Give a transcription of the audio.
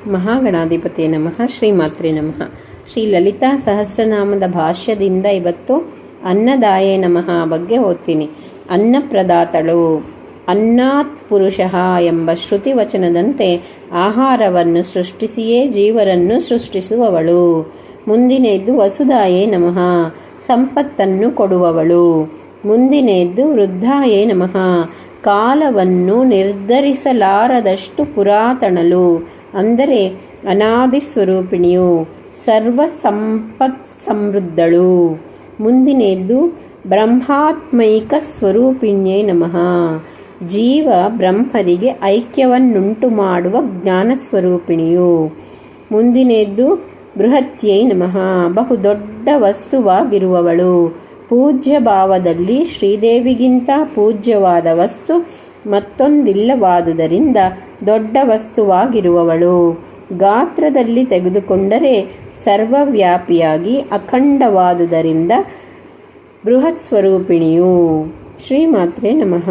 ಮಹಾಗಣಾಧಿಪತಿಯೇ ನಮಃ. ಶ್ರೀಮಾತ್ರೇ ನಮಃ. ಶ್ರೀ ಲಲಿತಾ ಸಹಸ್ರನಾಮದ ಭಾಷ್ಯದಿಂದ ಇವತ್ತು ಅನ್ನದಾಯೇ ನಮಃ ಬಗ್ಗೆ ಓದ್ತೀನಿ. ಅನ್ನಪ್ರದಾತಳು, ಅನ್ನಾತ್ ಪುರುಷಃ ಎಂಬ ಶ್ರುತಿ ವಚನದಂತೆ ಆಹಾರವನ್ನು ಸೃಷ್ಟಿಸಿಯೇ ಜೀವರನ್ನು ಸೃಷ್ಟಿಸುವವಳು. ಮುಂದಿನೆದ್ದು ವಸುದಾಯೇ ನಮಃ, ಸಂಪತ್ತನ್ನು ಕೊಡುವವಳು. ಮುಂದಿನೆದ್ದು ವೃದ್ಧಾಯೇ ನಮಃ, ಕಾಲವನ್ನು ನಿರ್ಧರಿಸಲಾರದಷ್ಟು ಪುರಾತನಳು, ಅಂದರೆ ಅನಾದಿ ಸ್ವರೂಪಿಣಿಯು, ಸರ್ವ ಸಂಪತ್ ಸಮೃದ್ಧಳು. ಮುಂದಿನೆದ್ದು ಬ್ರಹ್ಮಾತ್ಮೈಕ ಸ್ವರೂಪಿಣ್ಯೇ ನಮಃ, ಜೀವ ಬ್ರಹ್ಮರಿಗೆ ಐಕ್ಯವನ್ನುಂಟು ಮಾಡುವ ಜ್ಞಾನಸ್ವರೂಪಿಣಿಯು. ಮುಂದಿನೆದ್ದು ಬೃಹತ್ಯೈ ನಮಃ, ಬಹುದೊಡ್ಡ ವಸ್ತುವಾಗಿರುವವಳು. ಪೂಜ್ಯ ಭಾವದಲ್ಲಿ ಶ್ರೀದೇವಿಗಿಂತ ಪೂಜ್ಯವಾದ ವಸ್ತು ಮತ್ತೊಂದಿಲ್ಲವಾದುದರಿಂದ ದೊಡ್ಡ ವಸ್ತುವಾಗಿರುವವಳು. ಗಾತ್ರದಲ್ಲಿ ತೆಗೆದುಕೊಂಡರೆ ಸರ್ವವ್ಯಾಪಿಯಾಗಿ ಅಖಂಡವಾದುದರಿಂದ ಬೃಹತ್ ಸ್ವರೂಪಿಣಿಯು. ಶ್ರೀಮಾತ್ರೇ ನಮಃ.